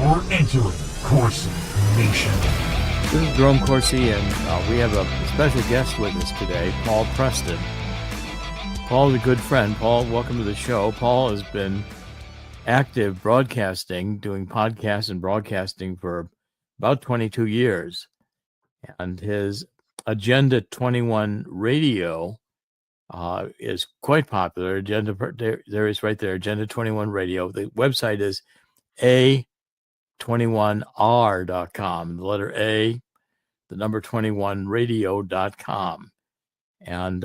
You're entering Corsi Nation. This is Jerome Corsi, and we have a special guest with us today, Paul Preston. Paul is a good friend. Paul, welcome to the show. Paul has been active broadcasting, doing podcasts and broadcasting for about 22 years. And his Agenda 21 radio is quite popular. There is right there, Agenda 21 radio. The website is A21R.com. The letter A, the number 21radio.com. And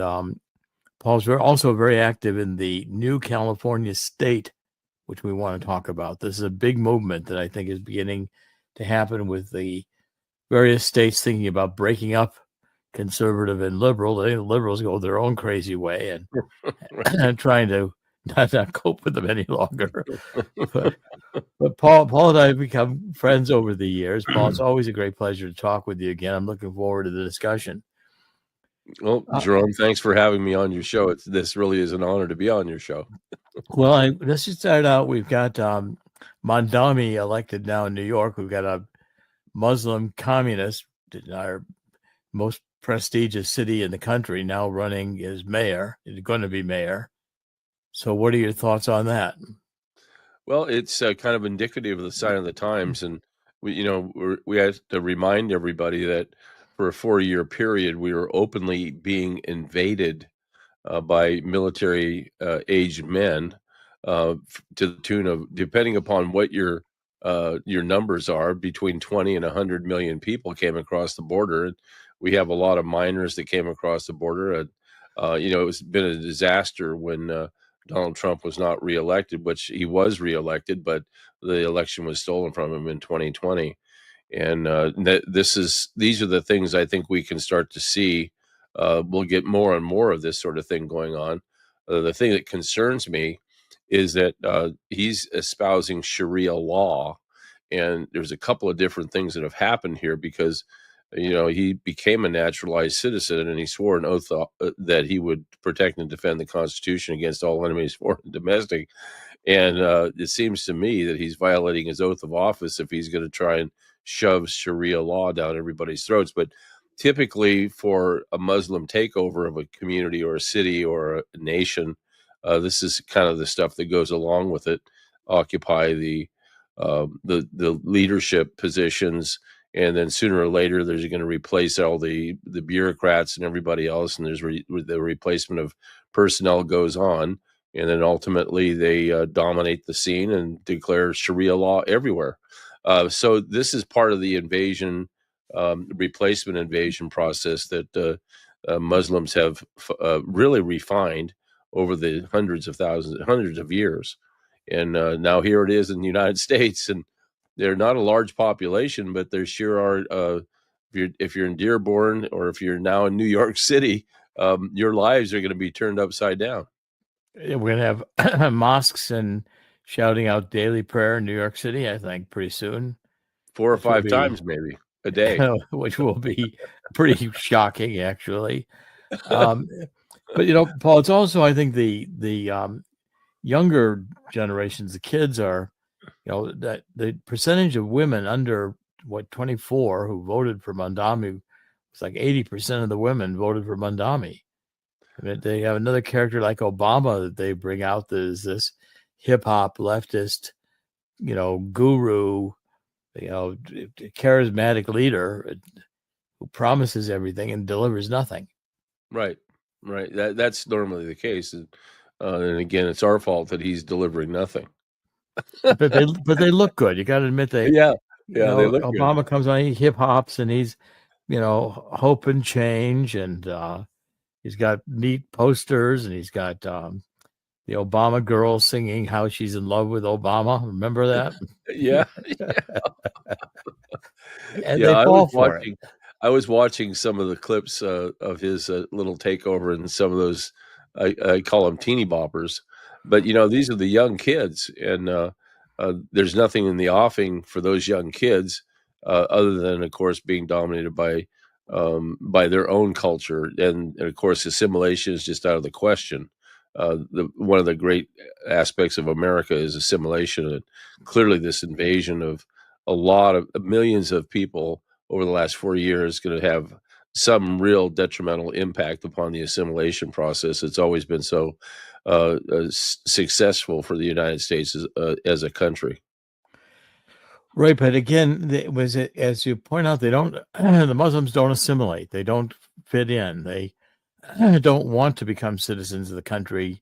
Paul's also very active in the New California State, which we want to talk about. This is a big movement that I think is beginning to happen with the various states thinking about breaking up conservative and liberal. The liberals go their own crazy way and trying to not cope with them any longer. But Paul and I have become friends over the years. Paul, it's always a great pleasure to talk with you again. I'm looking forward to the discussion. Well, Jerome, thanks for having me on your show. This really is an honor to be on your show. Well, let's just start out. We've got Mamdani elected now in New York. We've got a Muslim communist, our most prestigious city in the country, now running as mayor. He's going to be mayor. So what are your thoughts on that? Well, it's kind of indicative of the sign of the times. And we have to remind everybody that for a 4-year period, we were openly being invaded by military aged men to the tune of, depending upon what your numbers are, between 20 and 100 million people came across the border. We have a lot of minors that came across the border. It's been a disaster when Donald Trump was not reelected, which he was reelected, but the election was stolen from him in 2020. And these are the things I think we can start to see. We'll get more and more of this sort of thing going on. The thing that concerns me is that he's espousing Sharia law. And there's a couple of different things that have happened here because, he became a naturalized citizen and he swore an oath that he would protect and defend the Constitution against all enemies, foreign and domestic. And it seems to me that he's violating his oath of office if he's going to try and shove Sharia law down everybody's throats. But typically for a Muslim takeover of a community or a city or a nation, this is kind of the stuff that goes along with it. Occupy the leadership positions, and then sooner or later there's going to replace all the bureaucrats and everybody else, and there's the replacement of personnel goes on, and then ultimately they dominate the scene and declare Sharia law everywhere. So this is part of the invasion, replacement invasion process that Muslims have really refined over the hundreds of years. And now here it is in the United States, and they're not a large population, but there sure are. If you're in Dearborn or if you're now in New York City, your lives are going to be turned upside down. We're going to have mosques and shouting out daily prayer in New York City, I think, pretty soon. 4 or 5 times maybe a day. Which will be pretty shocking, actually. But, Paul, it's also, I think, the younger generations, the kids are, that the percentage of women under 24 who voted for Mamdani was like 80% of the women voted for Mamdani. I mean, they have another character like Obama that they bring out that is this hip hop leftist, guru, charismatic leader who promises everything and delivers nothing. Right. That's normally the case. And again, it's our fault that he's delivering nothing. but they look good. You got to admit they look Obama good. Comes on, he hip hops and he's hope and change, and he's got neat posters, and he's got the Obama girl singing how she's in love with Obama. Remember that? Yeah. And they fall for it. I was watching some of the clips of his little takeover, and some of those I call them teeny boppers. But, these are the young kids, and there's nothing in the offing for those young kids other than, of course, being dominated by their own culture. And, of course, assimilation is just out of the question. One of the great aspects of America is assimilation. And clearly this invasion of a lot of millions of people over the last 4 years going to have some real detrimental impact upon the assimilation process. It's always been so successful for the United States as a country. Right, but again, as you point out, they don't. The Muslims don't assimilate. They don't fit in. They don't want to become citizens of the country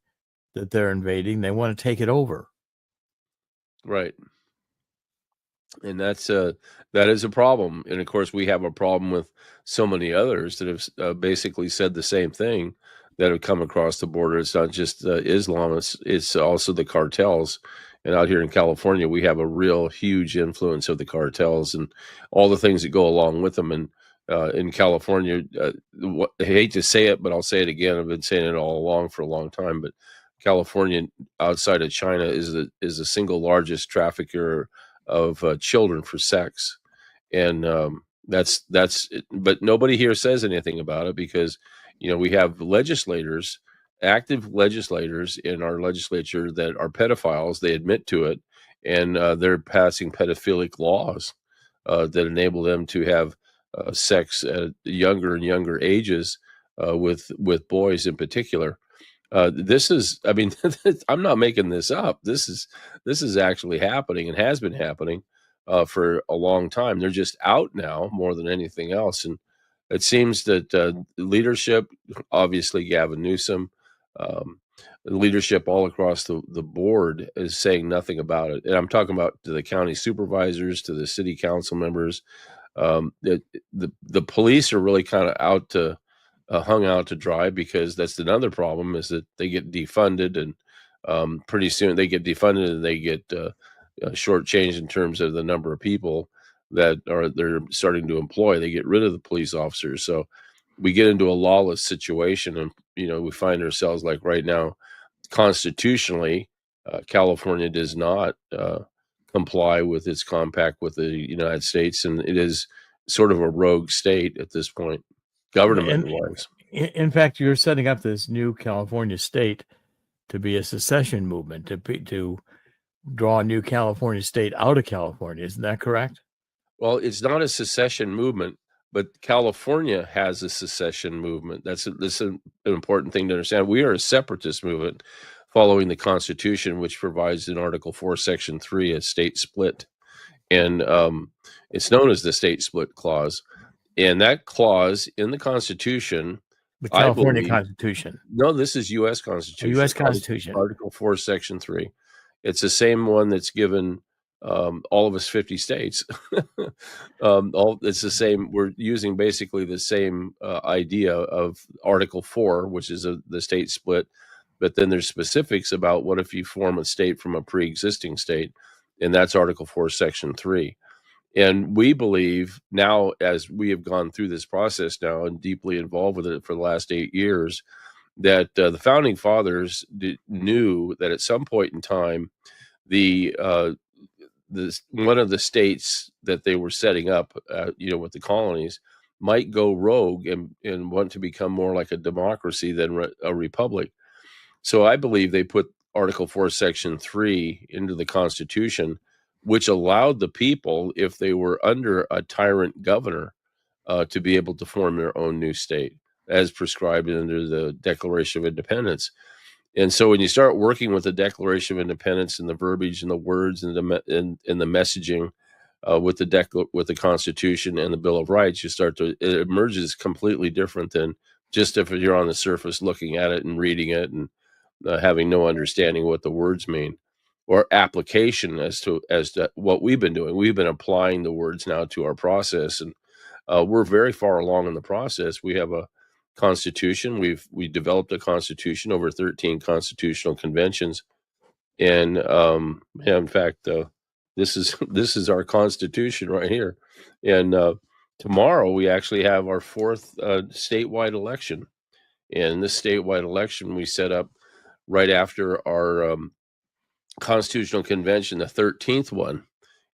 that they're invading. They want to take it over. Right. And that is a problem. And of course, we have a problem with so many others that have basically said the same thing, that have come across the border. It's not just Islam; it's also the cartels. And out here in California, we have a real huge influence of the cartels and all the things that go along with them. And in California, I hate to say it, but I'll say it again. I've been saying it all along for a long time. But California, outside of China, is the single largest trafficker of children for sex. And that's but nobody here says anything about it, because we have active legislators in our legislature that are pedophiles. They admit to it, and they're passing pedophilic laws that enable them to have sex at younger and younger ages with boys in particular. This is, I mean, I'm not making this up. This is actually happening and has been happening for a long time. They're just out now more than anything else. And it seems that leadership, obviously Gavin Newsom, leadership all across the board, is saying nothing about it. And I'm talking about to the county supervisors, to the city council members. The police are really kind of hung out to dry, because that's another problem, is that they get defunded, and pretty soon they get defunded and they get shortchanged in terms of the number of people that they're starting to employ. They get rid of the police officers. So we get into a lawless situation, and we find ourselves, like right now, constitutionally, California does not comply with its compact with the United States, and it is sort of a rogue state at this point, government-wise. In fact, you're setting up this new California state to be a secession movement, to draw a new California state out of California. Isn't that correct? Well, it's not a secession movement, but California has a secession movement. This is an important thing to understand. We are a separatist movement following the Constitution, which provides in Article 4, Section 3, a state split. And it's known as the state split clause. And that clause in the Constitution, The California Constitution. No, this is U.S. Constitution. U.S. Constitution. Article 4, Section 3. It's the same one that's given all of us 50 states. It's the same. We're using basically the same idea of Article 4, which is the state split. But then there's specifics about what if you form a state from a pre-existing state, and that's Article 4, Section 3. And we believe now, as we have gone through this process now and deeply involved with it for the last 8 years, that the founding fathers knew that at some point in time, one of the states that they were setting up, with the colonies, might go rogue and want to become more like a democracy than a republic. So I believe they put Article 4, Section 3 into the Constitution, which allowed the people, if they were under a tyrant governor, to be able to form their own new state, as prescribed under the Declaration of Independence. And so when you start working with the Declaration of Independence and the verbiage and the words and the messaging with the Constitution and the Bill of Rights, it emerges completely different than just if you're on the surface looking at it and reading it and having no understanding what the words mean, or application as to what we've been doing. We've been applying the words now to our process, and we're very far along in the process. We have a constitution. We developed a constitution over 13 constitutional conventions, and in fact, this is our constitution right here. And tomorrow we actually have our fourth statewide election, and this statewide election we set up right after our constitutional convention, the 13th one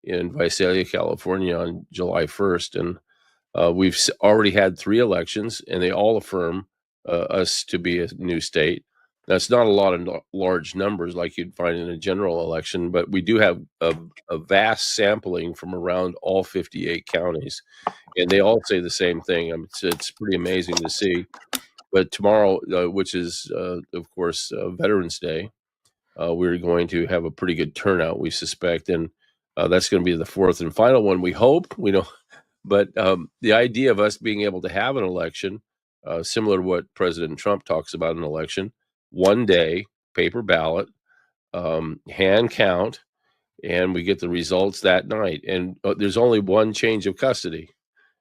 in Visalia, California, on July 1st. And we've already had 3 elections, and they all affirm us to be a new state. That's not a lot of large numbers like you'd find in a general election, but we do have a vast sampling from around all 58 counties, and they all say the same thing. It's pretty amazing to see. But tomorrow, which is, of course, Veterans Day, we're going to have a pretty good turnout, we suspect, and that's going to be the fourth and final one. We hope. We know, but the idea of us being able to have an election, similar to what President Trump talks about an election, one day, paper ballot, hand count, and we get the results that night. And there's only one change of custody.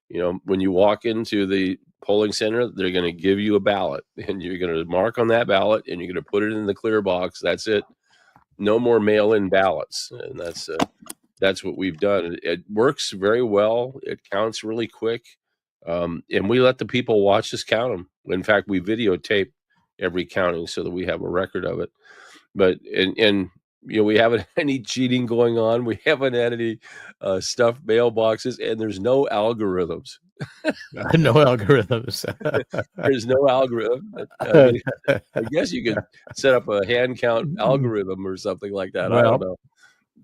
When you walk into the polling center, they're going to give you a ballot, and you're going to mark on that ballot, and you're going to put it in the clear box. That's it. No more mail-in ballots, and that's what we've done. It works very well. It counts really quick, and we let the people watch us count them. In fact, we videotape every counting so that we have a record of it. But and we haven't had any cheating going on. We haven't had any stuffed mailboxes, and there's no algorithms. No algorithms. There's no algorithm. I guess you could set up a hand count algorithm or something like that. I don't know.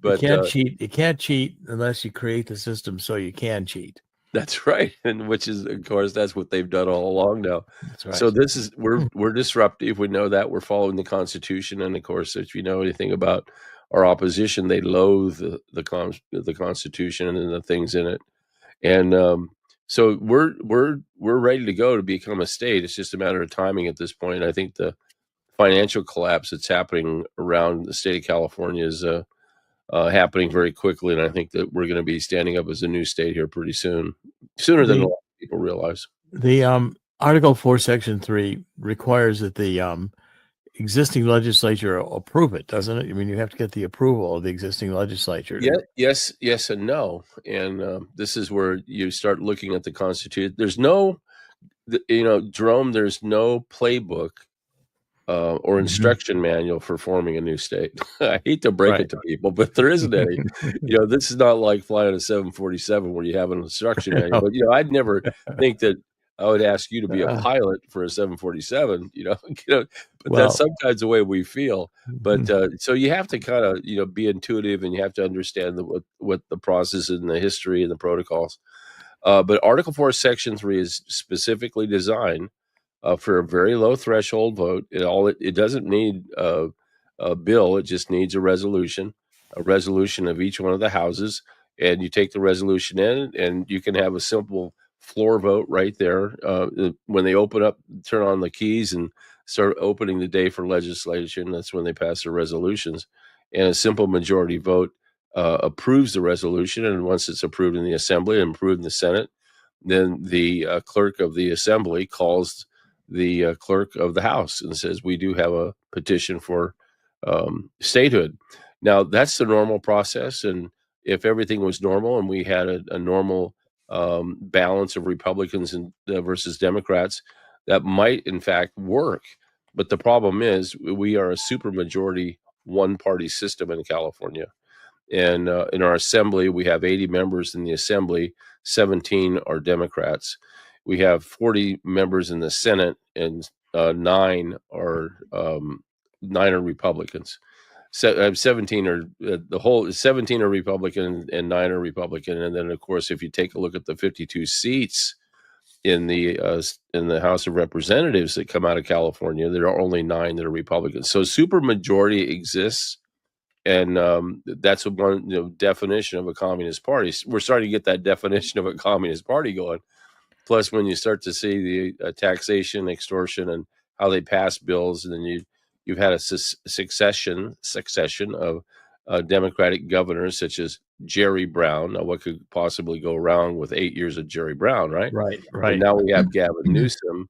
But you can't cheat. You can't cheat unless you create the system so you can cheat. That's right, and which is, of course, that's what they've done all along now. That's right. So this is we're disruptive. We know that we're following the Constitution, and of course, if you know anything about our opposition, they loathe the Constitution and the things in it. And so we're ready to go to become a state. It's just a matter of timing at this point. I think the financial collapse that's happening around the state of California is happening very quickly, and I think that we're going to be standing up as a new state here pretty soon, sooner than a lot of people realize. The Article 4, Section 3 requires that the existing legislature approve it, doesn't it? I mean, you have to get the approval of the existing legislature. Yes, and no. And this is where you start looking at the Constitution. There's no, Jerome, there's no playbook or instruction manual for forming a new state. I hate to break it to people, but there isn't any. This is not like flying a 747 where you have an instruction manual. But I'd never think that I would ask you to be a pilot for a 747. But that's sometimes the way we feel. But so you have to kind of be intuitive, and you have to understand what the process and the history and the protocols. But Article 4, Section 3 is specifically designed for a very low threshold vote. It doesn't need a bill. It just needs a resolution of each one of the houses. And you take the resolution in, and you can have a simple floor vote right there. When they turn on the keys and start opening the day for legislation, that's when they pass the resolutions. And a simple majority vote approves the resolution. And once it's approved in the Assembly and approved in the Senate, then the clerk of the Assembly calls the clerk of the House and says, we do have a petition for statehood. Now, that's the normal process. And if everything was normal and we had a normal balance of Republicans and versus Democrats, that might, in fact, work. But the problem is we are a supermajority one-party system in California. And in our Assembly, we have 80 members in the Assembly, 17 are Democrats. We have 40 members in the Senate, and 9 are Republicans. 17 are 17 are Republican and 9 are Republican. And then, of course, if you take a look at the 52 seats in the House of Representatives that come out of California, there are only 9 that are Republicans. So supermajority exists. And that's one definition of a communist party. We're starting to get that definition of a communist party going. Plus, when you start to see the taxation, extortion, and how they pass bills, and then you've had a succession of Democratic governors such as Jerry Brown. Now, what could possibly go wrong with 8 years of Jerry Brown, right? Right. And now we have Gavin Newsom,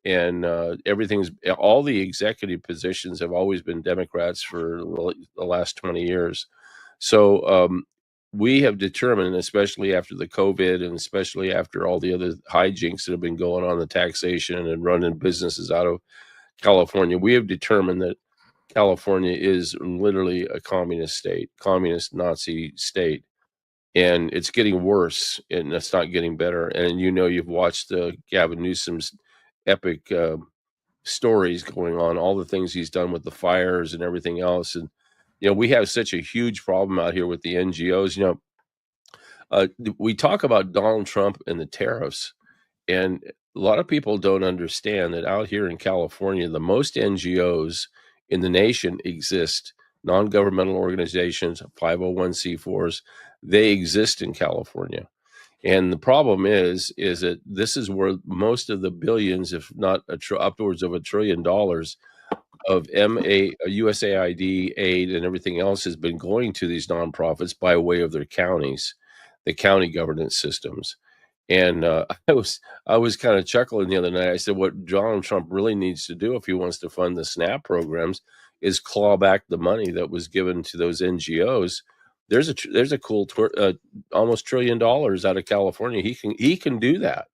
and all the executive positions have always been Democrats for the last 20 years. So we have determined, especially after the COVID and especially after all the other hijinks that have been going on, the taxation and running businesses out of California, we have determined that California is literally a communist state, communist Nazi state. And it's getting worse, and it's not getting better. And you've watched Gavin Newsom's epic stories going on, all the things he's done with the fires and everything else. And, we have such a huge problem out here with the NGOs. We talk about Donald Trump and the tariffs, and a lot of people don't understand that out here in California, the most NGOs in the nation exist, non-governmental organizations, 501c4s, they exist in California. And the problem is that this is where most of the billions, if not upwards of $1 trillion of USAID aid and everything else has been going to these nonprofits by way of their counties, the county governance systems. And I was kind of chuckling the other night. I said, what Donald Trump really needs to do if he wants to fund the SNAP programs is claw back the money that was given to those NGOs. There's a cool almost $1 trillion out of California. He can do that,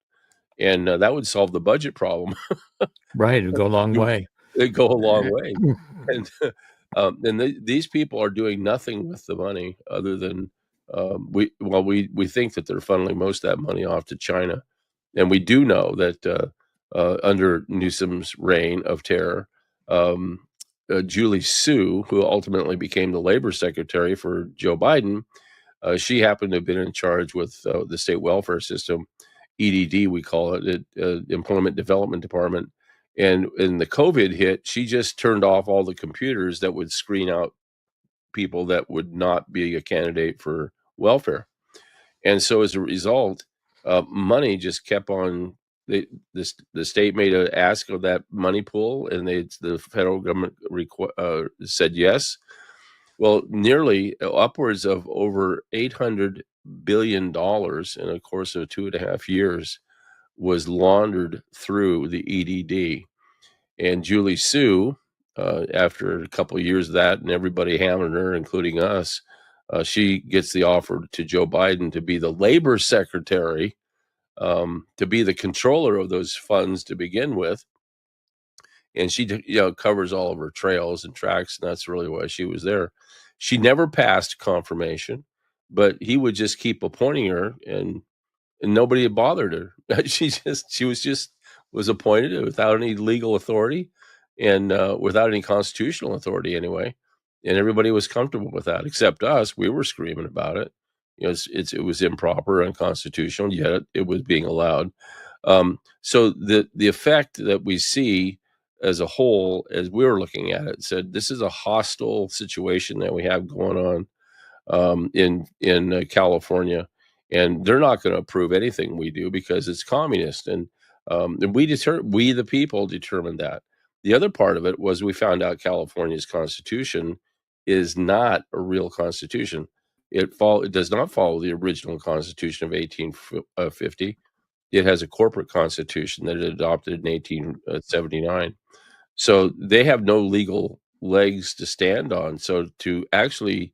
and that would solve the budget problem. Right, it'd go a long way. It'd go a long way. And these people are doing nothing with the money other than we think that they're funneling most of that money off to China, and we do know that under Newsom's reign of terror, Julie Su, who ultimately became the labor secretary for Joe Biden, she happened to have been in charge with the state welfare system, EDD we call it, Employment Development Department. And when the COVID hit, she just turned off all the computers that would screen out people that would not be a candidate for welfare. And so as a result, money just kept on. The state made an ask of that money pool, and the federal government said yes. Well, nearly upwards of over $800 billion in a course of 2.5 years was laundered through the EDD. And Julie Su, after a couple of years of that and everybody hammering her, including us, she gets the offer to Joe Biden to be the labor secretary, to be the controller of those funds to begin with. And she covers all of her trails and tracks, and that's really why she was there. She never passed confirmation, but he would just keep appointing her, and nobody had bothered her. She was appointed without any legal authority and without any constitutional authority anyway. And everybody was comfortable with that, except us. We were screaming about it. It was improper, unconstitutional, yet it was being allowed. So the effect that we see as a whole, as we were looking at it, said this is a hostile situation that we have going on in California. And they're not going to approve anything we do because it's communist. And we the people determined that. The other part of it was we found out California's constitution is not a real constitution. It does not follow the original constitution of 1850. It has a corporate constitution that it adopted in 1879. So they have no legal legs to stand on. So to actually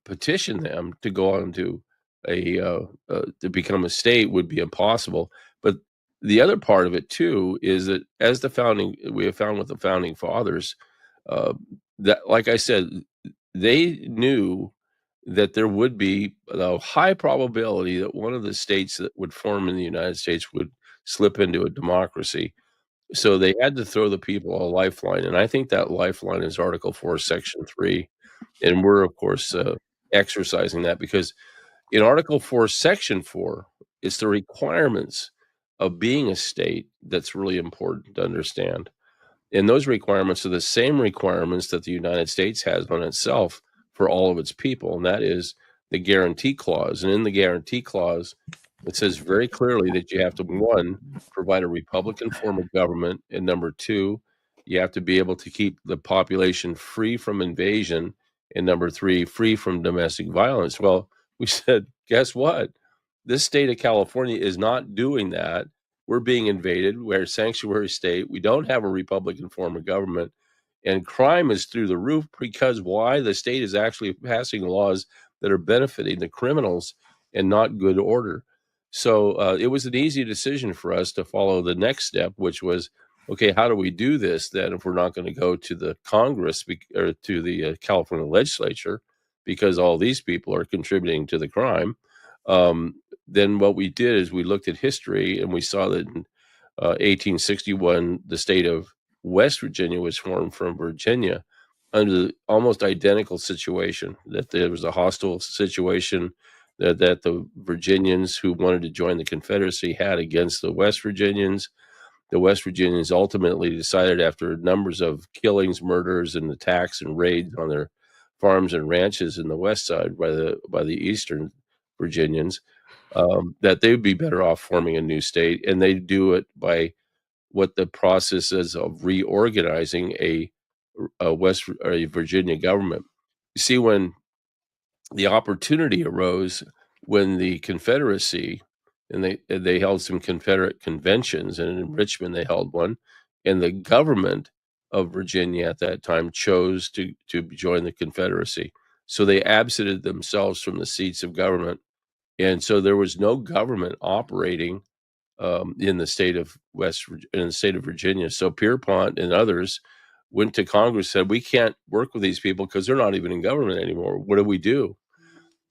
petition them to go on to to become a state would be impossible. But the other part of it too is that as we have found with the founding fathers, that, like I said, they knew that there would be a high probability that one of the states that would form in the United States would slip into a democracy. So they had to throw the people a lifeline. And I think that lifeline is Article 4, Section 3. And we're, of course, exercising that because in Article 4, Section 4, it's the requirements of being a state that's really important to understand. And those requirements are the same requirements that the United States has on itself for all of its people, and that is the guarantee clause. And in the guarantee clause, it says very clearly that you have to, 1, provide a Republican form of government, and number 2, you have to be able to keep the population free from invasion, and number 3, free from domestic violence. Well, we said, guess what? This state of California is not doing that. We're being invaded. We're a sanctuary state. We don't have a Republican form of government. And crime is through the roof because why? The state is actually passing laws that are benefiting the criminals and not good order. So it was an easy decision for us to follow the next step, which was, okay, how do we do this then if we're not going to go to the Congress or to the California legislature because all these people are contributing to the crime? Then what we did is we looked at history and we saw that 1861, the state of West Virginia was formed from Virginia under the almost identical situation, that there was a hostile situation that the Virginians who wanted to join the Confederacy had against the West Virginians. The West Virginians ultimately decided, after numbers of killings, murders, and attacks and raids on their farms and ranches in the west side by the Eastern Virginians, that they would be better off forming a new state, and they do it by what the process is of reorganizing a Virginia government. You see, when the opportunity arose, when the Confederacy, and they held some Confederate conventions, and in Richmond they held one, and the government of Virginia at that time chose to join the Confederacy. So they absented themselves from the seats of government, and so there was no government operating in the state of Virginia. So Pierpont and others went to Congress, said, we can't work with these people because they're not even in government anymore. What do we do?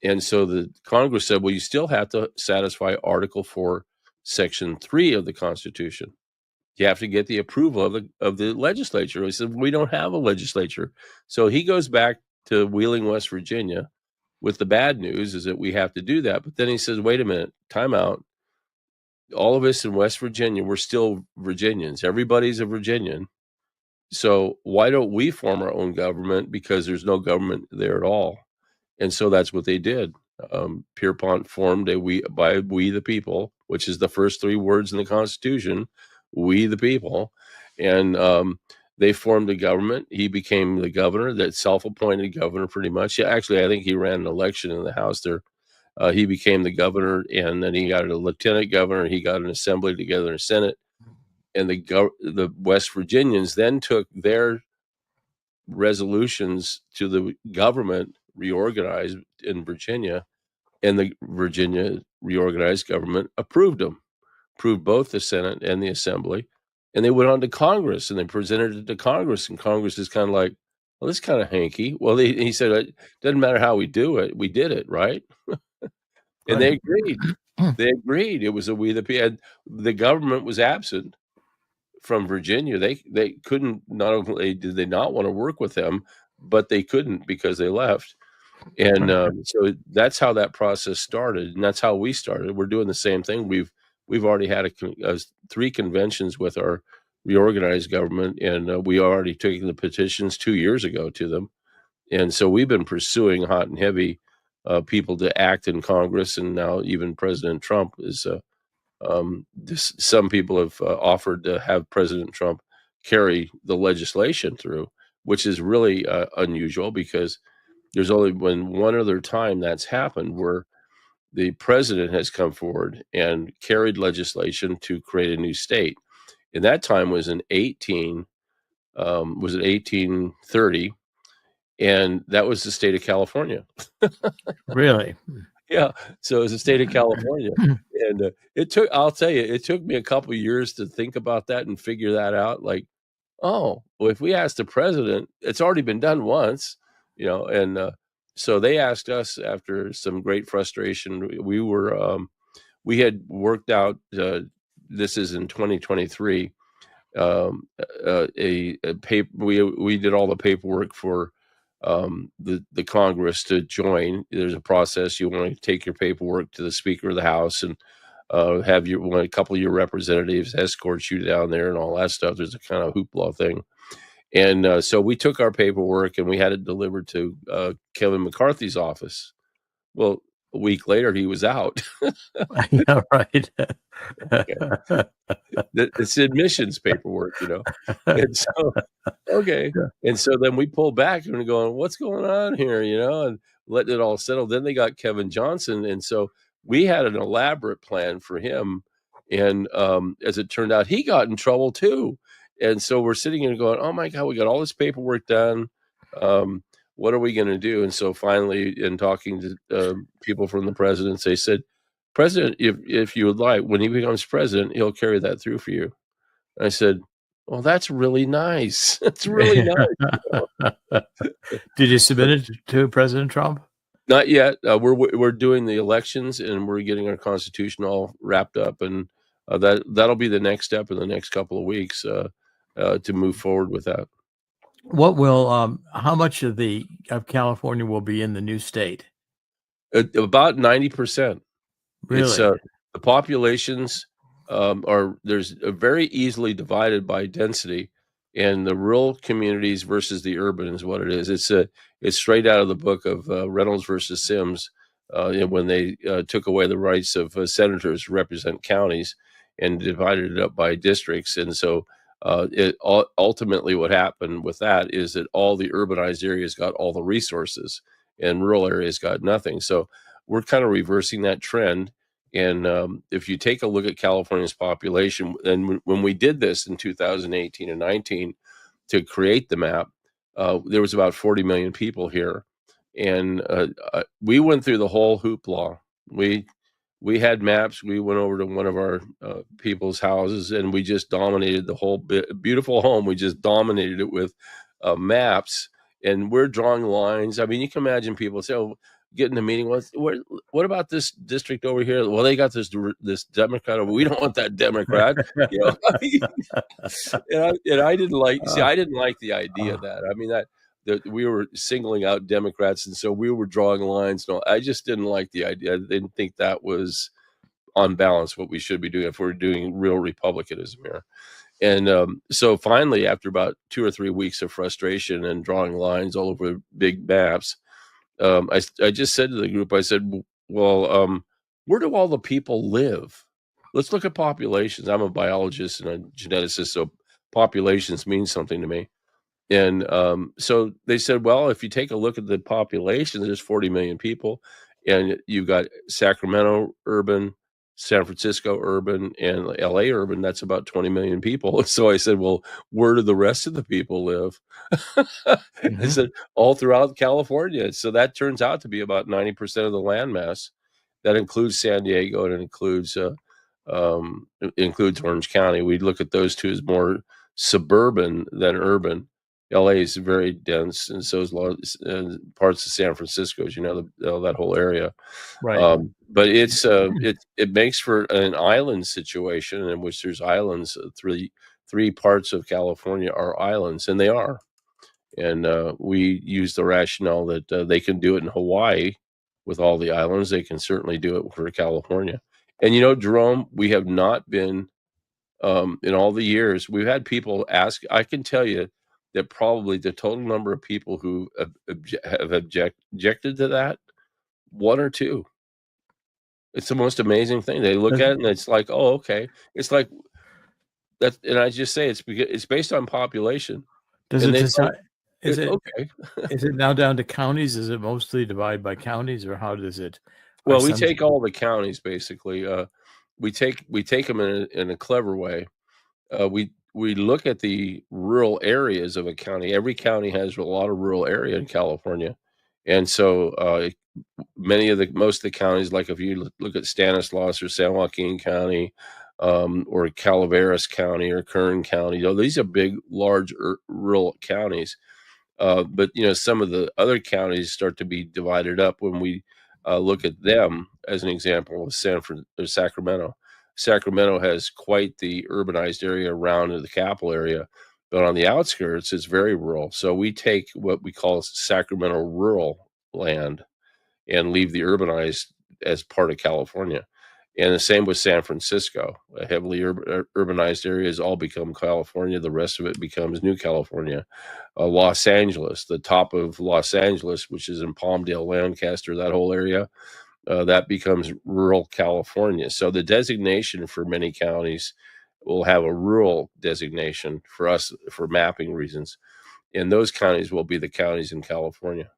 And so the Congress said, well, you still have to satisfy Article 4, Section 3 of the Constitution. You have to get the approval of the legislature. He said, we don't have a legislature. So he goes back to Wheeling, West Virginia, with the bad news is that we have to do that. But then he says, wait a minute, time out. All of us in West Virginia, we're still Virginians. Everybody's a Virginian. So why don't we form our own government? Because there's no government there at all. And so that's what they did. Pierpont formed we the people, which is the first three words in the Constitution, we the people. And they formed a government. He became the governor, that self-appointed governor pretty much. Yeah, actually, I think he ran an election in the House there. He became the governor, and then he got a lieutenant governor. He got an assembly together, a Senate. And the West Virginians then took their resolutions to the government, reorganized in Virginia, and the Virginia reorganized government approved both the Senate and the Assembly, and they went on to Congress, and they presented it to Congress, and Congress is kind of like, well, this is kind of hanky. Well, he said, it doesn't matter how we do it, we did it, right? And they agreed. They agreed. It was we the people. The government was absent from Virginia. They couldn't, not only did they not want to work with them, but they couldn't because they left. And so that's how that process started, and that's how we started. We're doing the same thing. We've already had 3 conventions with our reorganized government, and we already taken the petitions 2 years ago to them. And so we've been pursuing hot and heavy people to act in Congress, and now even President Trump is. Some people have offered to have President Trump carry the legislation through, which is really unusual, because there's only been one other time that's happened where the president has come forward and carried legislation to create a new state. And that time was in 1830, and that was the state of California. Really? Yeah. So it was the state of California. And I'll tell you, it took me a couple of years to think about that and figure that out. Like, oh, well, if we asked the president, it's already been done once, and so they asked us, after some great frustration. We had worked out, this is in 2023, a paper. We did all the paperwork for the Congress to join. There's a process. You want to take your paperwork to the Speaker of the House and have a couple of your representatives escort you down there and all that stuff. There's a kind of hoopla thing. And so we took our paperwork and we had it delivered to Kevin McCarthy's office. Well, a week later, he was out. Yeah, right. It's admissions paperwork, And so, okay. Yeah. And so then we pull back and we're going, what's going on here, and letting it all settle. Then they got Kevin Johnson. And so we had an elaborate plan for him. And as it turned out, he got in trouble too. And so we're sitting here going, oh my God, we got all this paperwork done. What are we going to do? And so finally, in talking to people from the presidents, they said, President, if you would like, when he becomes president, he'll carry that through for you. And I said, well, that's really nice. That's really nice. Did you submit it to President Trump? Not yet. We're doing the elections, and we're getting our Constitution all wrapped up, and that'll be the next step in the next couple of weeks to move forward with that. What will how much of California will be in the new state? About 90%. It's Really? the populations there's very easily divided by density, and the rural communities versus the urban is what it is. It's straight out of the book of Reynolds versus Sims, when they took away the rights of senators to represent counties and divided it up by districts. And so ultimately what happened with that is that all the urbanized areas got all the resources and rural areas got nothing. So we're kind of reversing that trend. And if you take a look at California's population, and when we did this in 2018 and 19 to create the map, there was about 40 million people here. And we went through the whole hoopla. We had maps. We went over to one of our people's houses, and we just dominated the whole beautiful home. We just dominated it with maps, and we're drawing lines. I mean, you can imagine people say, "Oh, get in a meeting. What about this district over here? Well, they got this Democrat. We don't want that Democrat." You know, and I didn't like. See, I didn't like the idea of that. I mean that we were singling out Democrats, and so we were drawing lines. No, I just didn't like the idea. I didn't think that was on balance what we should be doing if we're doing real republicanism here. And so finally, after about 2 or 3 weeks of frustration and drawing lines all over big maps, I just said to the group, I said, well, where do all the people live? Let's look at populations. I'm a biologist and a geneticist, so populations mean something to me. And so they said, well, if you take a look at the population, there's 40 million people, and you've got Sacramento urban, San Francisco urban, and LA urban. That's about 20 million people. So I said, well, where do the rest of the people live? I said, all throughout California. So that turns out to be about 90% of the landmass. That includes San Diego, and it includes Orange County. We look at those two as more suburban than urban. LA is very dense, and so is parts of San Francisco, as you know, that whole area. Right. But it makes for an island situation in which there's islands. Three parts of California are islands, and they are. And we use the rationale that they can do it in Hawaii with all the islands. They can certainly do it for California. And you know, Jerome, we have not been in all the years we've had people ask. I can tell you that probably the total number of people who have objected to that, one or two. It's the most amazing thing. They look at it and it's like, oh, okay. It's like that, and I just say it's based on population. Does it decide? Is it okay? Is it now down to counties? Is it mostly divided by counties, or how does it? Well, we take all the counties basically. We take them in a clever way. We look at the rural areas of a county. Every county has a lot of rural area in California, and so most of the counties, like if you look at Stanislaus or San Joaquin County, or Calaveras County or Kern County, these are big, large rural counties. But some of the other counties start to be divided up when we look at them. As an example, of Sacramento. Sacramento has quite the urbanized area around the capital area, but on the outskirts, it's very rural. So we take what we call Sacramento rural land and leave the urbanized as part of California. And the same with San Francisco. Heavily urbanized areas all become California. The rest of it becomes New California. Los Angeles, the top of Los Angeles, which is in Palmdale, Lancaster, that whole area, that becomes rural California. So the designation for many counties will have a rural designation for us for mapping reasons. And those counties will be the counties in California.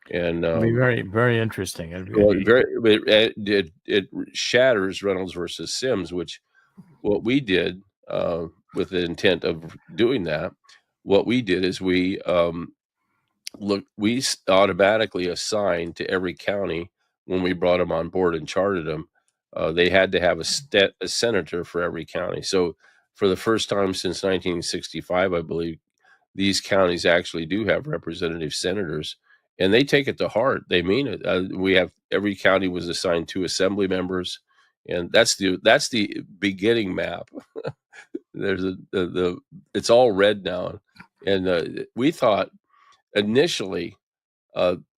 And it'll be very, very interesting. It shatters Reynolds versus Sims, which what we did with the intent of doing that, what we did is we automatically assigned to every county when we brought them on board and charted them. They had to have a senator for every county. So for the first time since 1965, I believe, these counties actually do have representative senators. And they take it to heart. They mean it. Every county was assigned 2 assembly members, and that's the beginning map. There's it's all red now, and we thought initially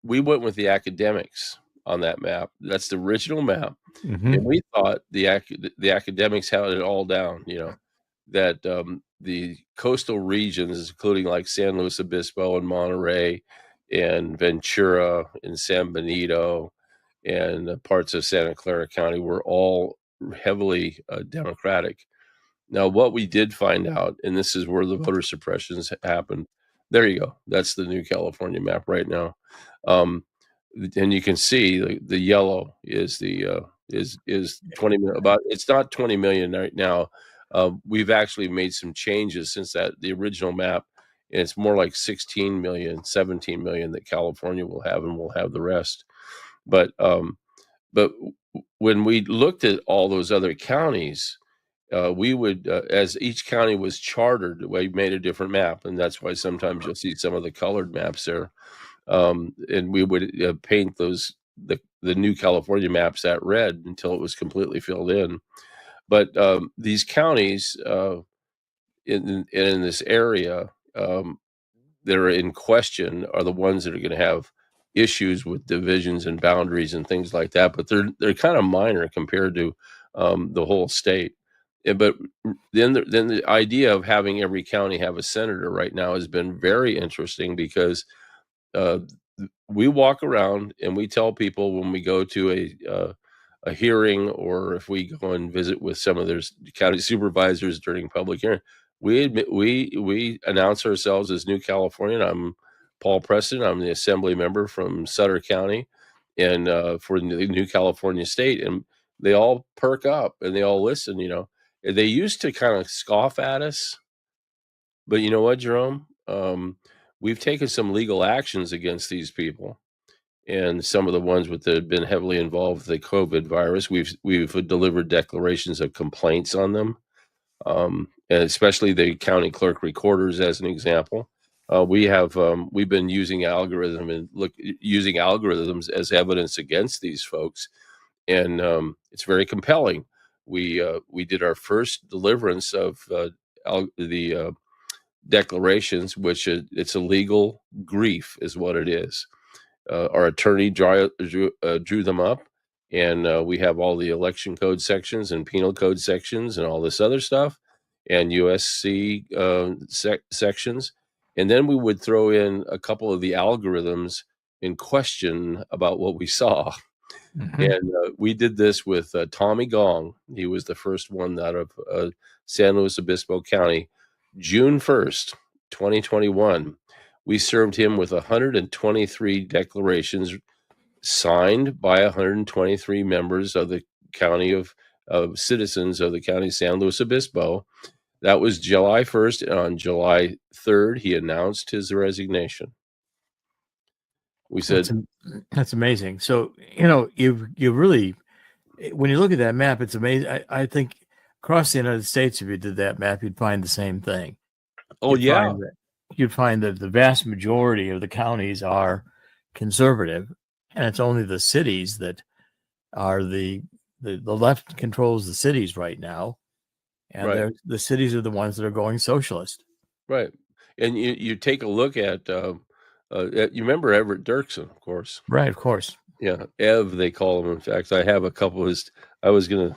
we went with the academics on that map. That's the original map, and we thought the academics had it all down. That the coastal regions, including like San Luis Obispo and Monterey, and Ventura and San Benito, and parts of Santa Clara County were all heavily Democratic. Now, what we did find out, and this is where the voter suppressions happened. There you go. That's the new California map right now. And you can see the yellow is the is 20 million. About, it's not 20 million right now. We've actually made some changes since the original map, and it's more like 16 million, 17 million that California will have, and we'll have the rest. But when we looked at all those other counties, we would, as each county was chartered, we made a different map, and that's why sometimes you'll see some of the colored maps there. And we would paint the new California maps that red until it was completely filled in. But these counties in this area that are in question are the ones that are going to have issues with divisions and boundaries and things like that. But they're kind of minor compared to the whole state. But then the idea of having every county have a senator right now has been very interesting, because we walk around and we tell people when we go to a hearing, or if we go and visit with some of their county supervisors during public hearing, we announce ourselves as New California. I'm Paul Preston. I'm the assembly member from Sutter County, and for the New California state, and they all perk up and they all listen. They used to kind of scoff at us, but you know what, Jerome? We've taken some legal actions against these people, and some of the ones that have been heavily involved with the COVID virus. We've delivered declarations of complaints on them, and especially the county clerk recorders, as an example. We've been using using algorithms as evidence against these folks, and it's very compelling. We did our first deliverance of the declarations, which it's a legal grief, is what it is. Our attorney drew them up, and we have all the election code sections and penal code sections and all this other stuff, and USC sections. And then we would throw in a couple of the algorithms in question about what we saw. And we did this with Tommy Gong. He was the first one out of San Luis Obispo County. June 1st, 2021, we served him with 123 declarations signed by 123 members of the county of citizens of the county of San Luis Obispo. That was July 1st, and on July 3rd, he announced his resignation. We said, that's amazing. So, you really, when you look at that map, it's amazing. I think across the United States, if you did that map, you'd find the same thing. You'd find that the vast majority of the counties are conservative, and it's only the cities that are the left controls the cities right now, and the cities are the ones that are going socialist. Right. And you take a look at you remember Everett Dirksen, of course. Right, of course. Yeah, Ev, they call him. In fact, I have a couple of his. I was gonna.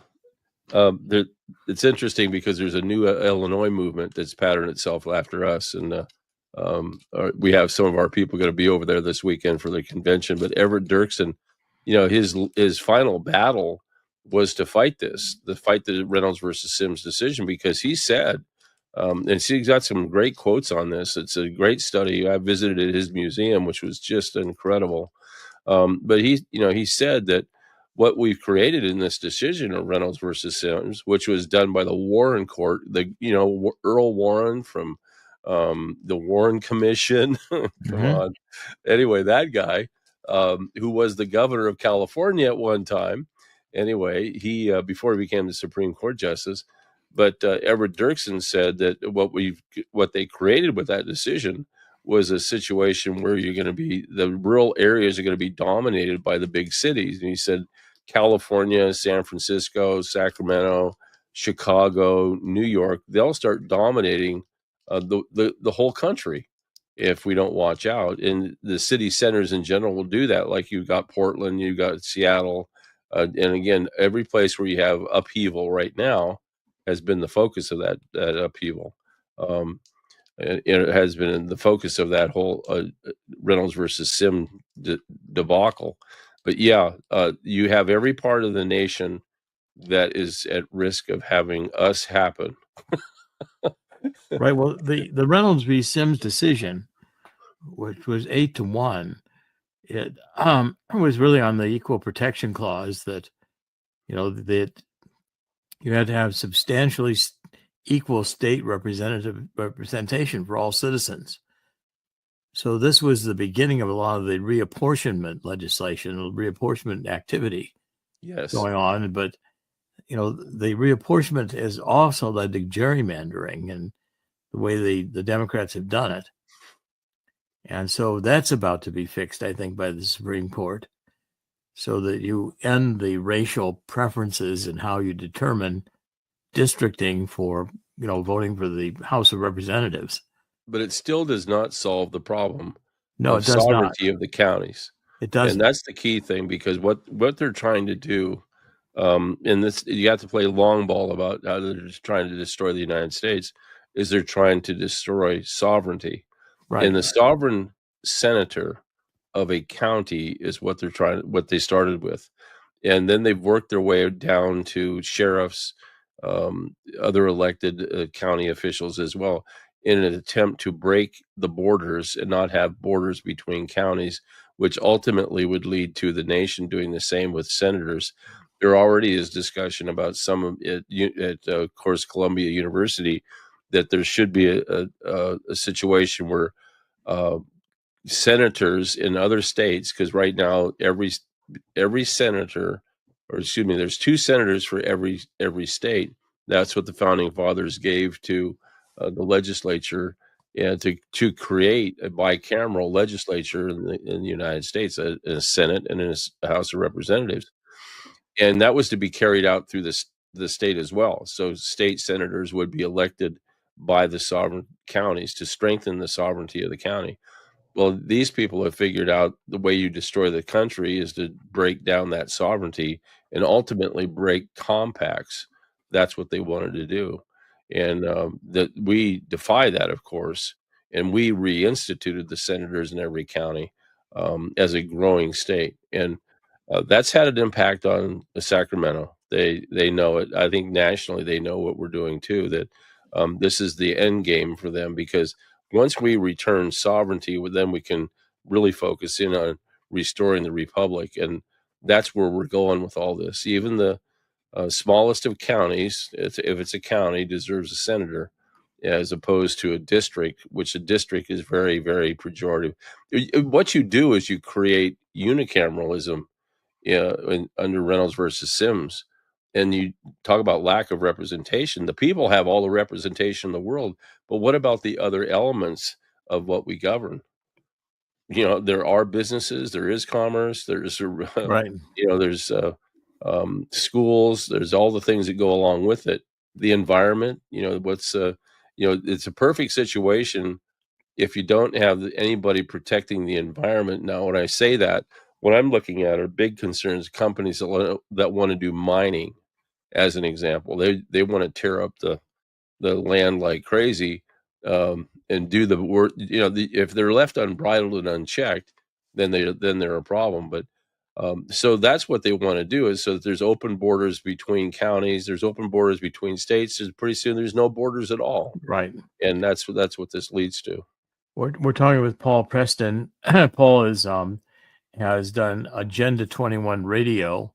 It's interesting because there's a new Illinois movement that's patterned itself after us, and we have some of our people going to be over there this weekend for the convention. But Everett Dirksen, his final battle was to fight the Reynolds versus Sims decision, because he said, and he's got some great quotes on this. It's a great study. I visited his museum, which was just incredible. But he said that what we've created in this decision of Reynolds versus Sims, which was done by the Warren Court, Earl Warren from the Warren Commission. Come on. Anyway, that guy, who was the governor of California at one time. Anyway, he before he became the Supreme Court justice. But Everett Dirksen said that what they created with that decision was a situation where the rural areas are going to be dominated by the big cities. And he said California, San Francisco, Sacramento, Chicago, New York, they'll start dominating the whole country if we don't watch out. And the city centers in general will do that. Like you've got Portland, you've got Seattle, and again, every place where you have upheaval right now has been the focus of that upheaval. It has been the focus of that whole Reynolds versus Sim debacle. But yeah, you have every part of the nation that is at risk of having us happen. Right. Well, the Reynolds v. Sims decision, which was 8-1, it was really on the equal protection clause that, that you had to have substantially equal state representation for all citizens. So this was the beginning of a lot of the reapportionment legislation, reapportionment activity going on. But, the reapportionment has also led to gerrymandering and the way the Democrats have done it. And so that's about to be fixed, I think, by the Supreme Court, so that you end the racial preferences in how you determine districting for, voting for the House of Representatives. But it still does not solve the problem of sovereignty of the counties. It doesn't. And that's the key thing, because what they're trying to do, and this, you have to play long ball about how they're just trying to destroy the United States, is they're trying to destroy sovereignty. Right. And the sovereign senator of a county is what they started with. And then they've worked their way down to sheriffs, other elected county officials as well, in an attempt to break the borders and not have borders between counties, which ultimately would lead to the nation doing the same with senators. There already is discussion about some of it at course, Columbia University, that there should be a situation where senators in other states, because right now every senator, or excuse me, there's 2 senators for every state. That's what the founding fathers gave to the legislature, and to create a bicameral legislature in the United States, a Senate and a House of Representatives. And that was to be carried out through the state as well. So state senators would be elected by the sovereign counties to strengthen the sovereignty of the county. Well, these people have figured out the way you destroy the country is to break down that sovereignty and ultimately break compacts. That's what they wanted to do. And that we defy that, of course, and we reinstituted the senators in every county as a growing state. And that's had an impact on Sacramento. They know it. I think nationally they know what we're doing too, that this is the end game for them, because once we return sovereignty, then we can really focus in on restoring the republic. And that's where we're going with all this. Even the smallest of counties, if it's a county, deserves a senator, as opposed to a district, which a district is very, very pejorative. What you do is you create unicameralism under Reynolds versus Sims. And you talk about lack of representation. The people have all the representation in the world, but what about the other elements of what we govern? There are businesses, there is commerce, there's Right. There's schools, there's all the things that go along with it. The environment, it's a perfect situation if you don't have anybody protecting the environment. Now, when I say that, what I'm looking at are big concerns, companies that want to do mining, as an example. They want to tear up the land like crazy, and do the work. If they're left unbridled and unchecked, then they're a problem. But so that's what they want to do, is so that there's open borders between counties, there's open borders between states. Pretty soon there's no borders at all. Right. And that's what this leads to. We're talking with Paul Preston. Paul has done Agenda 21 Radio.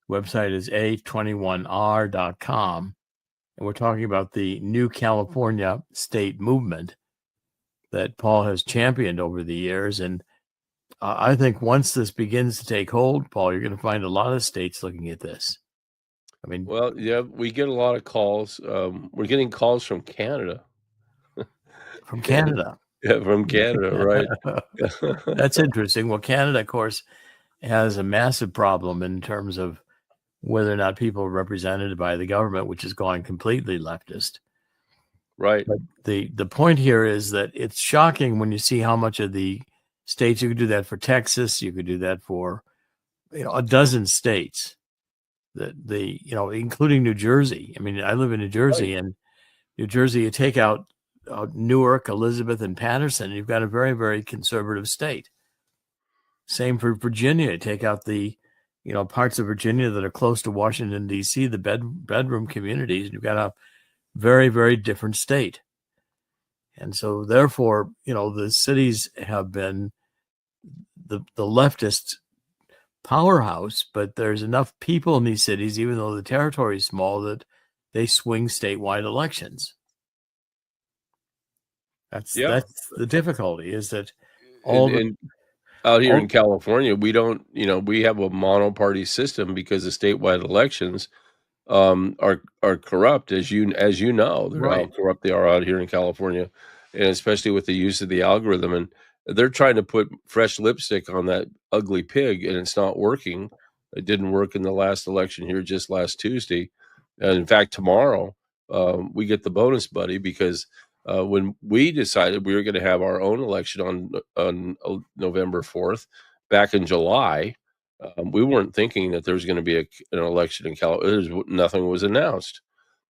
Website is a21r.com. And we're talking about the new California state movement that Paul has championed over the years. And I think once this begins to take hold, Paul, you're going to find a lot of states looking at this. I mean, well, yeah, we get a lot of calls. We're getting calls from Canada. From Canada. Yeah, from Canada, right. That's interesting. Well, Canada, of course, has a massive problem in terms of whether or not people are represented by the government, which has gone completely leftist. Right. But the point here is that it's shocking when you see how much of the states, you could do that for Texas, you could do that for a dozen states, including New Jersey. I mean, I live in New Jersey, Right. and New Jersey, you take out Newark, Elizabeth, and Patterson, you've got a very, very conservative state. Same for Virginia. You take out the parts of Virginia that are close to Washington, D.C., the bedroom communities, and you've got a very, very different state. And so therefore, the cities have been the leftist powerhouse, but there's enough people in these cities, even though the territory is small, that they swing statewide elections. That's the difficulty, is that And out here in California, we don't, we have a monoparty system because the statewide elections are corrupt, as you know. They're how right. corrupt they are out here in California, and especially with the use of the algorithm. And they're trying to put fresh lipstick on that ugly pig, and it's not working. It didn't work in the last election here just last Tuesday, and in fact tomorrow we get the bonus buddy, because when we decided we were going to have our own election on November 4th back in July. We weren't thinking that there was going to be an election in California. Nothing was announced.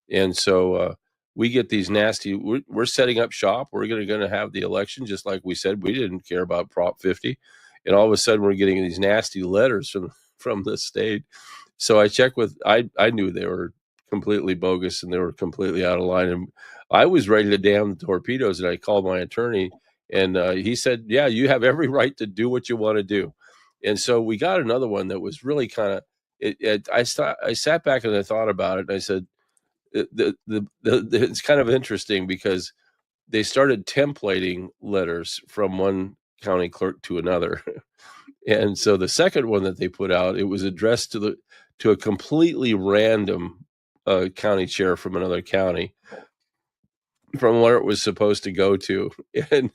And so we get these nasty, we're setting up shop. We're going to have the election, just like we said. We didn't care about Prop 50. And all of a sudden we're getting these nasty letters from the state. So I checked I knew they were completely bogus and they were completely out of line. And I was ready to damn the torpedoes. And I called my attorney, and he said, yeah, you have every right to do what you want to do. And so we got another one that was really kind of, I sat back and I thought about it, and I said, it's kind of interesting, because they started templating letters from one county clerk to another. And so the second one that they put out, it was addressed to a completely random county chair from another county, from where it was supposed to go to. And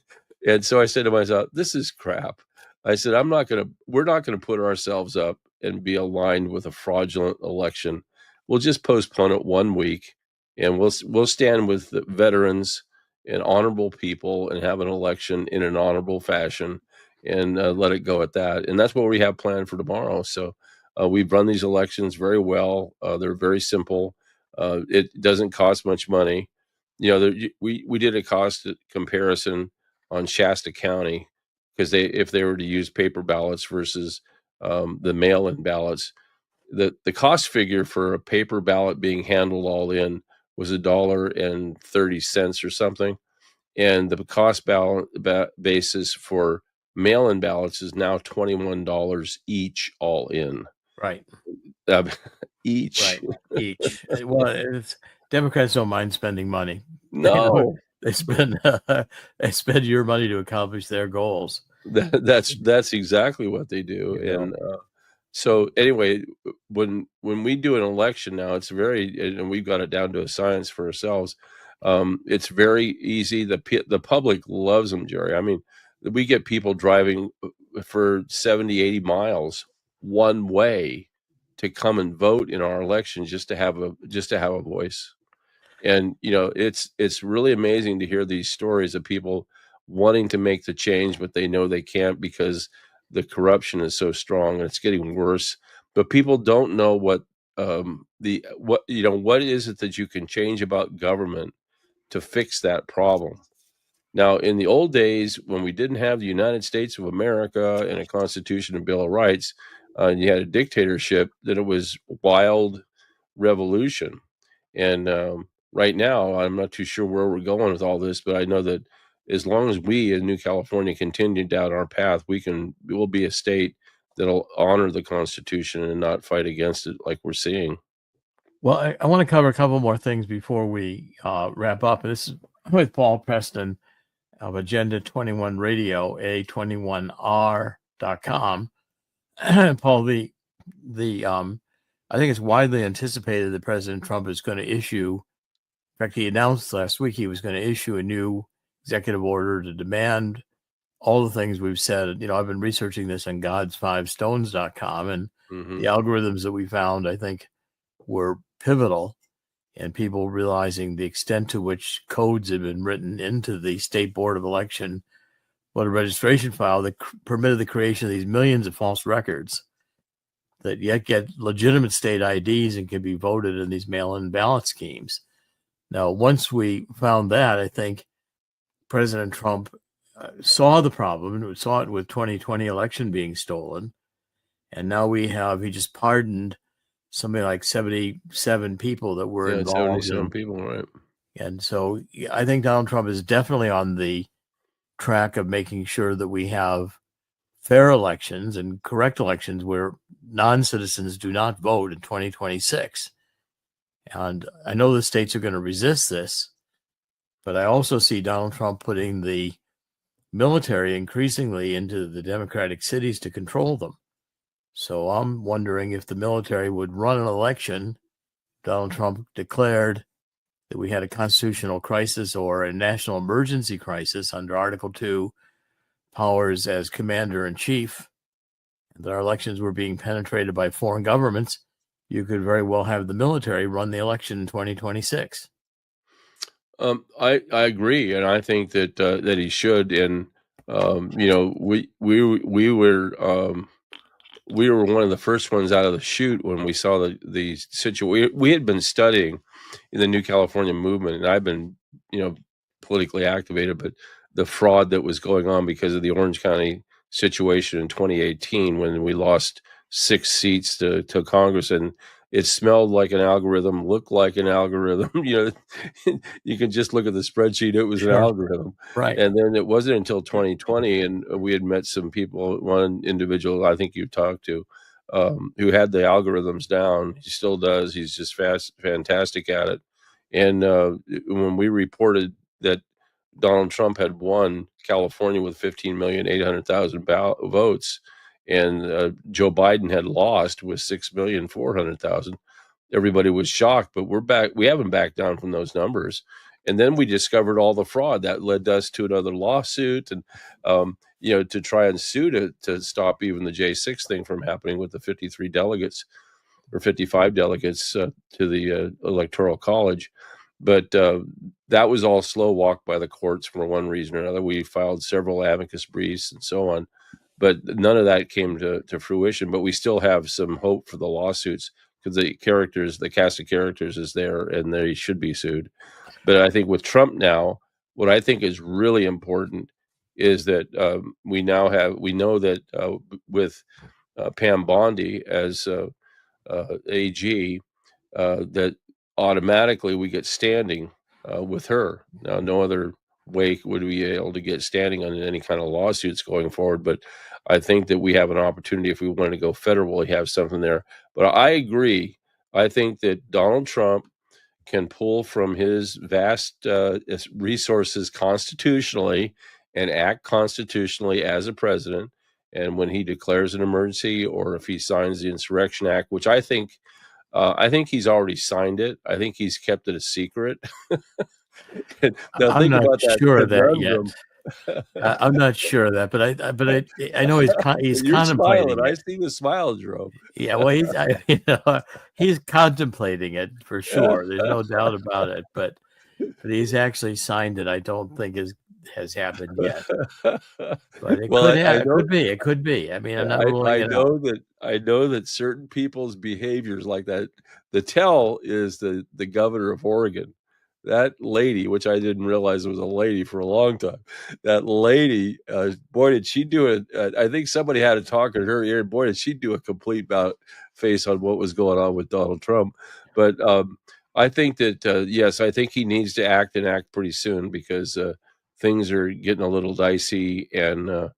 so I said to myself, this is crap. I said, we're not going to put ourselves up and be aligned with a fraudulent election. We'll just postpone it 1 week, and we'll stand with the veterans and honorable people and have an election in an honorable fashion, and let it go at that. And that's what we have planned for tomorrow. So we've run these elections very well. They're very simple. It doesn't cost much money. We did a cost comparison on Shasta County, because if they were to use paper ballots versus the mail-in ballots, the cost figure for a paper ballot being handled all in was $1.30 or something, and the cost basis for mail-in ballots is now $21 each, all in. Right. Each. Right. Each. Well, Democrats don't mind spending money. No. They spend your money to accomplish their goals. That's exactly what they do. And so anyway, when we do an election now, it's and we've got it down to a science for ourselves. It's very easy. The public loves them, Jerry. I mean, we get people driving for 70, 80 miles one way to come and vote in our election, just to have a voice. And it's really amazing to hear these stories of people wanting to make the change, but they know they can't because the corruption is so strong, and it's getting worse. But people don't know what is it that you can change about government to fix that problem. Now, in the old days, when we didn't have the United States of America and a Constitution and Bill of Rights, and you had a dictatorship, then it was wild revolution. And right now, I'm not too sure where we're going with all this, but I know that as long as we in New California continue down our path, we'll be a state that'll honor the Constitution and not fight against it like we're seeing. Well, I want to cover a couple more things before we wrap up. And this is with Paul Preston of Agenda 21 Radio, A21R.com. Paul, I think it's widely anticipated that President Trump is going to issue, in fact, he announced last week he was going to issue a new executive order to demand all the things we've said. I've been researching this on gods5stones.com, and the algorithms that we found, I think, were pivotal in people realizing the extent to which codes had been written into the State Board of Election voter registration file that permitted the creation of these millions of false records that yet get legitimate state IDs and can be voted in these mail-in ballot schemes. Now, once we found that, I think President Trump saw the problem, and saw it with 2020 election being stolen. And now he just pardoned something like 77 people that were involved. 77 people, right? And so I think Donald Trump is definitely on the track of making sure that we have fair elections and correct elections where non-citizens do not vote in 2026. And I know the states are going to resist this, but I also see Donald Trump putting the military increasingly into the Democratic cities to control them. So I'm wondering if the military would run an election. Donald Trump declared that we had a constitutional crisis or a national emergency crisis under Article 2 powers as commander in chief, and that our elections were being penetrated by foreign governments. You could very well have the military run the election in 2026. I agree, and I think that that he should. And we were one of the first ones out of the chute when we saw the situation. We had been studying in the New California movement, and I've been politically activated, but the fraud that was going on because of the Orange County situation in 2018 when we lost 6 seats to Congress, and it smelled like an algorithm, looked like an algorithm. You can just look at the spreadsheet. It was an algorithm. Right. And then it wasn't until 2020, and we had met some people, one individual I think you talked to, who had the algorithms down. He still does. He's just fantastic at it. And when we reported that Donald Trump had won California with 15,800,000 votes, and Joe Biden had lost with 6,400,000. Everybody was shocked, but we're back. We haven't backed down from those numbers. And then we discovered all the fraud that led us to another lawsuit, and to try and sue to stop even the J6 thing from happening with the 53 delegates or 55 delegates to the Electoral College. But that was all slow walked by the courts for one reason or another. We filed several amicus briefs and so on, but none of that came to fruition. But we still have some hope for the lawsuits because the cast of characters is there, and they should be sued. But I think with Trump now, what I think is really important is that we know that with Pam Bondi as AG, that automatically we get standing with her. Now, no other way would we be able to get standing on any kind of lawsuits going forward, but I think that we have an opportunity if we want to go federal, we have something there. But I agree. I think that Donald Trump can pull from his vast resources constitutionally and act constitutionally as a president. And when he declares an emergency, or if he signs the Insurrection Act, which I think he's already signed it. I think he's kept it a secret. I'm not sure of that yet. I'm not sure of that, but I know he's contemplating it. I see the smile, Jerome. Yeah, well, he's contemplating it for sure. There's no doubt about it. But he's actually signed it. I don't think has happened yet. But it could be. I mean, I'm not ruling it out. I know that certain people's behaviors like that. The tell is the governor of Oregon. That lady, which I didn't realize was a lady for a long time. That lady, boy, did she do it. I think somebody had to talk in her ear. Boy, did she do a complete about face on what was going on with Donald Trump. But I think that, yes, I think he needs to act pretty soon because things are getting a little dicey. And,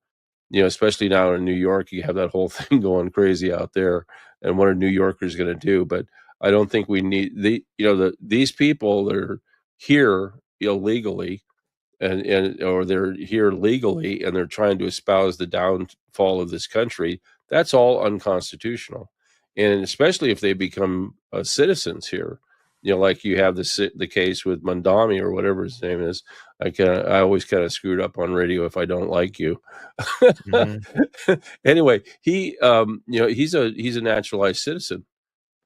especially now in New York, you have that whole thing going crazy out there. And what are New Yorkers going to do? But I don't think we need these people that are here illegally or they're here legally and they're trying to espouse the downfall of this country. That's all unconstitutional. And especially if they become citizens here, like you have the case with Mandami or whatever his name is. I always kind of screwed up on radio if I don't like you. Anyway, he's a naturalized citizen,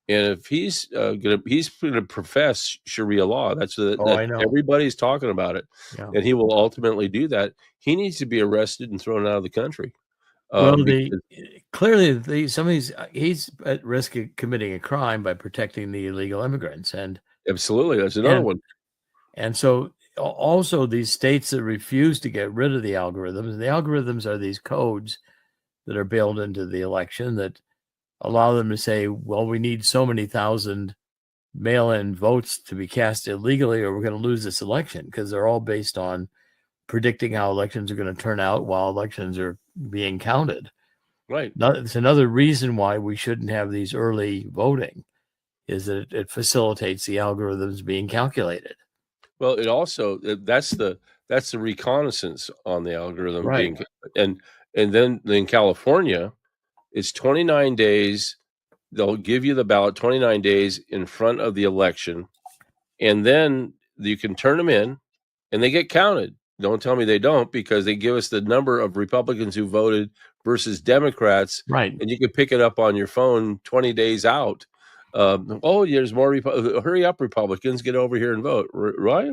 and if he's gonna profess Sharia law. That's I know. everybody's talking about it, Yeah. and he will ultimately do that. He needs to be arrested and thrown out of the country. Well, Because clearly some of these he's at risk of committing a crime by protecting the illegal immigrants, and absolutely, that's another one. And so also these states that refuse to get rid of the algorithms are these codes that are built into the election that allow them to say, well, we need so many thousand mail-in votes to be cast illegally, or we're going to lose this election, because they're all based on predicting how elections are going to turn out while elections are being counted. Right. It's another reason why we shouldn't have these early voting, is that it facilitates the algorithms being calculated. Well, it also that's the reconnaissance on the algorithm Right. and then in California, it's 29 days. They'll give you the ballot 29 days in front of the election, and then you can turn them in, and they get counted. Don't tell me they don't, because they give us the number of Republicans who voted versus Democrats, Right. and you can pick it up on your phone 20 days out. There's more. Hurry up, Republicans, get over here and vote, right?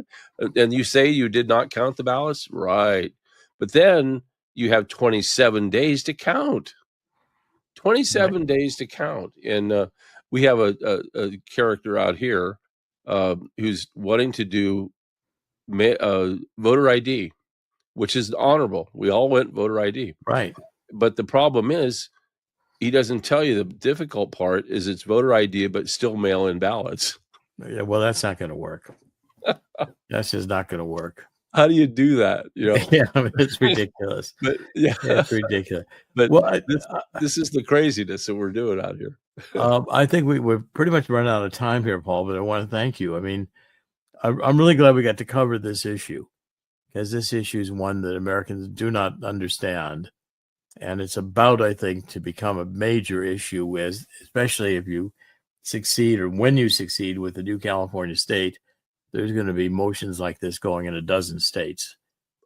And you say you did not count the ballots, right? But then you have 27 days to count. 27 days to count, and we have a character out here who's wanting to do voter ID, which is honorable. We all went voter ID, right? But the problem is, he doesn't tell you the difficult part is it's voter ID, but still mail-in ballots. Yeah, well, that's not going to work. That's just not going to work. How do you do that? Yeah, I mean, it's ridiculous. But yeah, it's ridiculous. But this is the craziness that we're doing out here. I think we've pretty much run out of time here, Paul. But I want to thank you. I mean, I'm really glad we got to cover this issue, because this issue is one that Americans do not understand, and it's about, I think, to become a major issue, especially if you succeed, or when you succeed with the new California state. There's going to be motions like this going in a dozen states.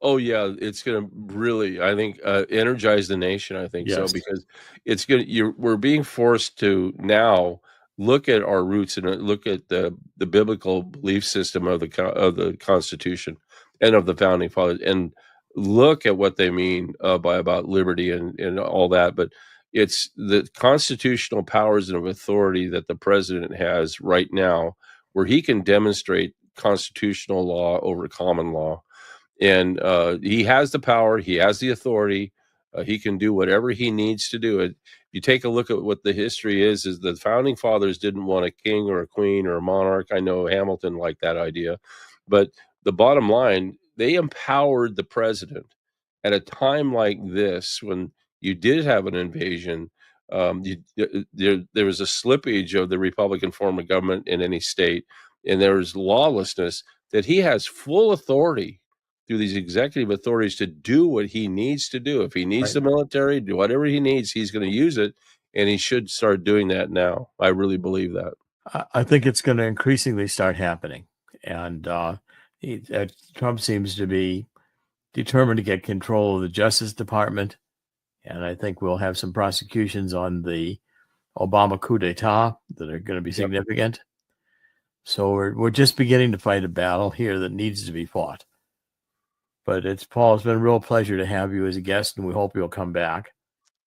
Oh yeah, it's going to really, I think, energize the nation. I think so, because it's going to. We're being forced to now look at our roots and look at the biblical belief system of the Constitution and of the founding fathers, and look at what they mean by about liberty and all that. But it's the constitutional powers and of authority that the president has right now, where he can demonstrate constitutional law over common law. And he has the power, he has the authority, he can do whatever he needs to do. It. You take a look at what the history is the founding fathers didn't want a king or a queen or a monarch. I know Hamilton liked that idea, but the bottom line, they empowered the president at a time like this, when you did have an invasion. There was a slippage of the Republican form of government in any state, and there was lawlessness, that he has full authority through these executive authorities to do what he needs to do. If he needs the military, do whatever he needs, he's going to use it, and he should start doing that now. I really believe that. I think it's going to increasingly start happening, and Trump seems to be determined to get control of the Justice Department, and I think we'll have some prosecutions on the Obama coup d'etat that are going to be significant. So we're just beginning to fight a battle here that needs to be fought. But Paul, it's been a real pleasure to have you as a guest, and we hope you'll come back.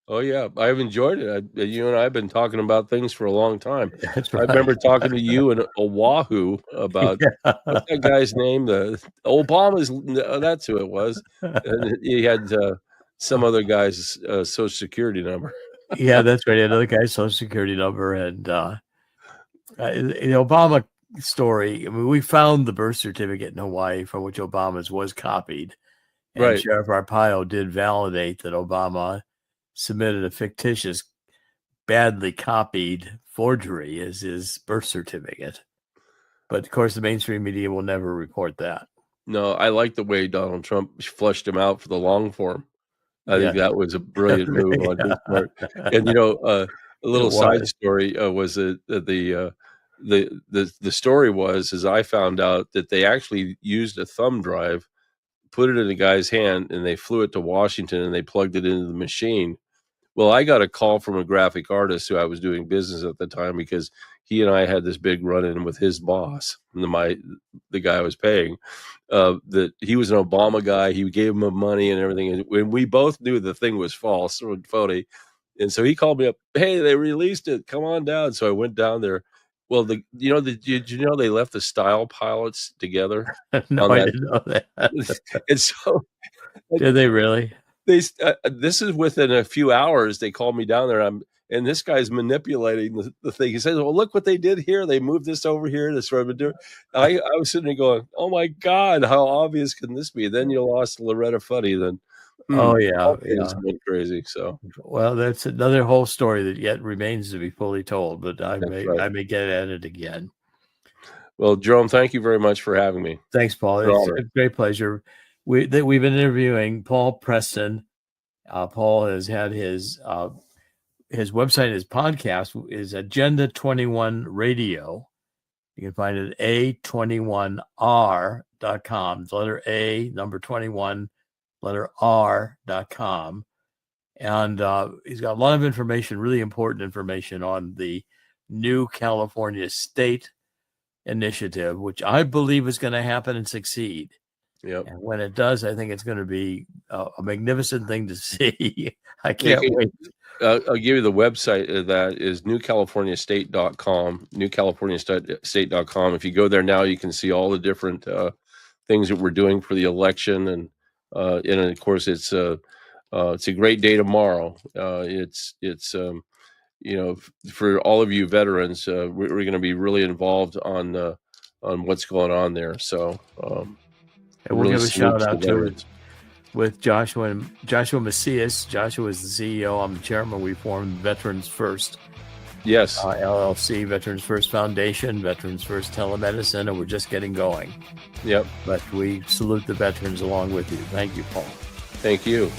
Oh, yeah. I've enjoyed it. You and I have been talking about things for a long time. That's right. I remember talking to you in Oahu about what's that guy's name? Obama's, that's who it was. And he had some other guy's Social Security number. Yeah, that's right. Another guy's Social Security number. And the Obama story, I mean, we found the birth certificate in Hawaii from which Obama's was copied. And Sheriff Arpaio did validate that Obama submitted a fictitious, badly copied forgery as his birth certificate. But of course, the mainstream media will never report that. No, I like the way Donald Trump flushed him out for the long form. I think that was a brilliant move on his part. And a little side story was the the story is I found out that they actually used a thumb drive, put it in a guy's hand, and they flew it to Washington and they plugged it into the machine. Well, I got a call from a graphic artist who I was doing business at the time, because he and I had this big run-in with his boss, the guy I was paying, that he was an Obama guy. He gave him money and everything. And when we both knew the thing was false or phony. And so he called me up, hey, they released it. Come on down. So I went down there. Well, did you know they left the style pilots together? No, I didn't know that. And so did they really? This is within a few hours. They called me down there. And this guy's manipulating the thing. He says, well, look what they did here. They moved this over here. This what I'm doing. I was sitting there going, oh my God, how obvious can this be? Then you lost Loretta Fuddy. Then oh yeah, went crazy. So well, that's another whole story that yet remains to be fully told. But I may get at it again. Well, Jerome, thank you very much for having me. Thanks, Paul. It's a great pleasure. We've been interviewing Paul Preston. Paul has had his website, his podcast is Agenda 21 Radio. You can find it at a21r.com. It's letter A, number 21, letter R.com. And he's got a lot of information, really important information on the new California state initiative, which I believe is going to happen and succeed. Yep. And when it does, I think it's going to be a magnificent thing to see. I can't wait. I'll give you the website of that is newcaliforniastate.com, newcaliforniastate.com. If you go there now, you can see all the different things that we're doing for the election. And of course, it's a great day tomorrow. For all of you veterans, we're going to be really involved on what's going on there. So, and we'll give a shout out to it with Joshua Macias. Joshua is the CEO. I'm the chairman. We formed Veterans First. Yes. LLC, Veterans First Foundation, Veterans First Telemedicine, and we're just getting going. Yep. But we salute the veterans along with you. Thank you, Paul. Thank you.